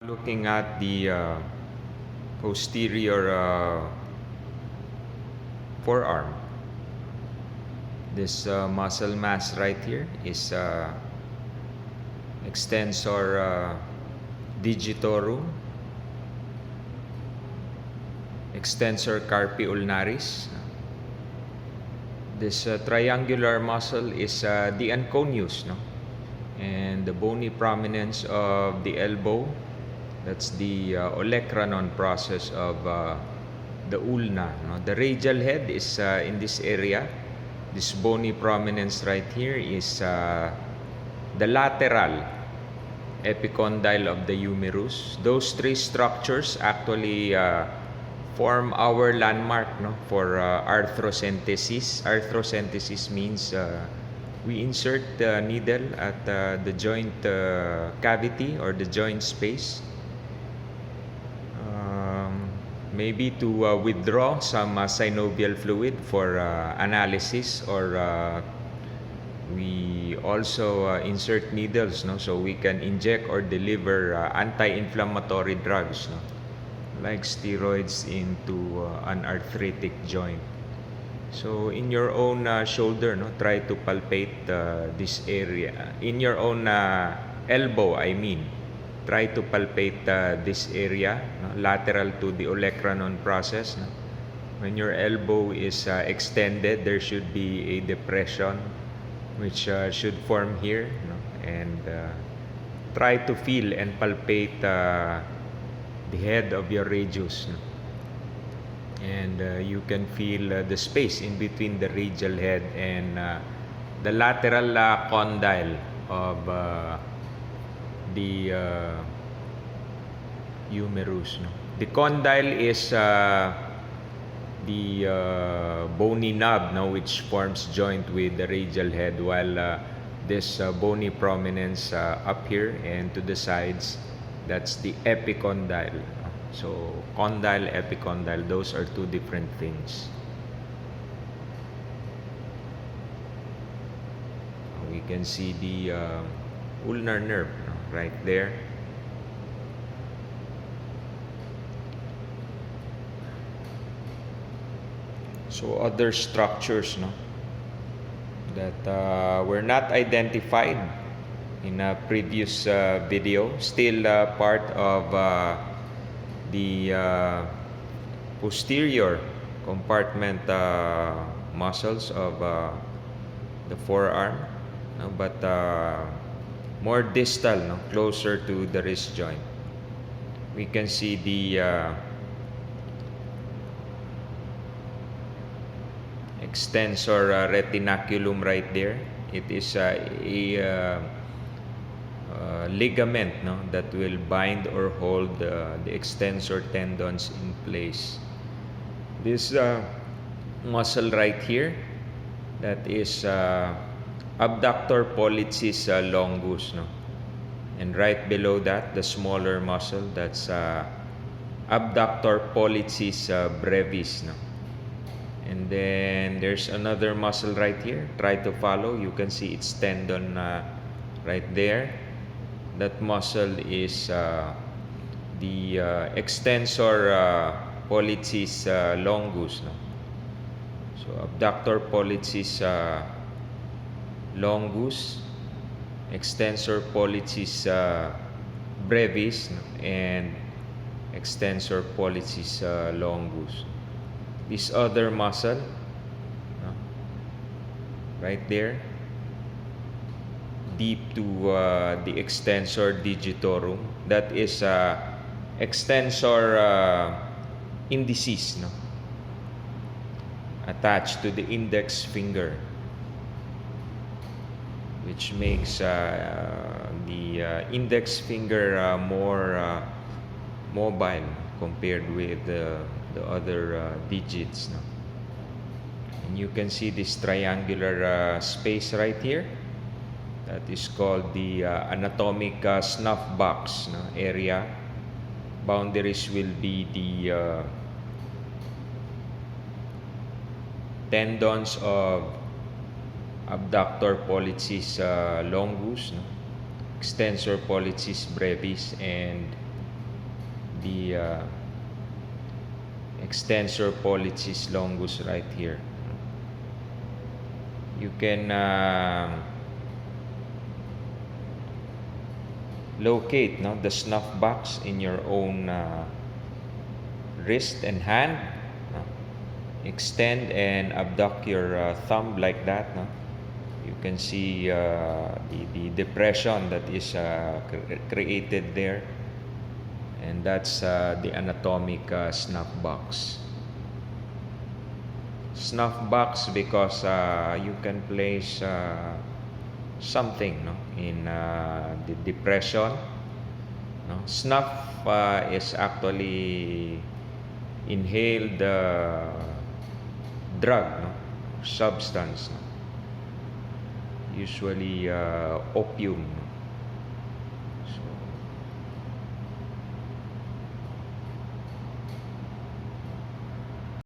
Looking at the posterior forearm, this muscle mass right here is extensor digitorum, extensor carpi ulnaris. This triangular muscle is the anconeus, no? And the bony prominence of the elbow, that's the olecranon process of the ulna. No? The radial head is in this area. This bony prominence right here is the lateral epicondyle of the humerus. Those three structures actually form our landmark, no, for arthrocentesis. Arthrocentesis means we insert the needle at the joint cavity or the joint space, maybe to withdraw some synovial fluid for analysis, or we also insert needles, no, so we can inject or deliver anti-inflammatory drugs, no, like steroids into an arthritic joint. So in your own shoulder, no, try to palpate this area. In your own elbow, I mean, try to palpate this area, no, lateral to the olecranon process. No? When your elbow is extended, there should be a depression which should form here, no? And try to feel and palpate the head of your radius, no? And you can feel the space in between the radial head and the lateral condyle of the humerus, no? The condyle is the bony knob, no, which forms joint with the radial head, while this bony prominence up here and to the sides, that's the epicondyle. So condyle, epicondyle, those are two different things. We can see the ulnar nerve, no, right there. So other structures, no, that were not identified in a previous video, still part of the posterior compartment muscles of the forearm, no, but more distal, no, closer to the wrist joint. We can see the extensor retinaculum right there. It is a ligament, no, that will bind or hold the extensor tendons in place. This muscle right here, that is abductor pollicis longus, no, and right below that, the smaller muscle, that's abductor pollicis brevis, no. And then there's another muscle right here. Try to follow. You can see its tendon right there. That muscle is the extensor pollicis longus, no? So abductor pollicis longus, extensor pollicis brevis, no? And extensor pollicis longus. This other muscle, no, right there, deep to the extensor digitorum, that is extensor indicis, no, attached to the index finger, which makes the index finger more mobile compared with the other digits, no? And you can see this triangular space right here, that is called the anatomic snuff box, no, area. Boundaries will be the tendons of abductor pollicis longus, no, extensor pollicis brevis, and the extensor pollicis longus right here. You can locate the snuff box in your own wrist and hand. Extend and abduct your thumb like that. You can see the depression that is created there, and that's the anatomic snuff box. Snuff box because you can place something in the depression. Snuff is actually inhaled drug, substance, usually opium.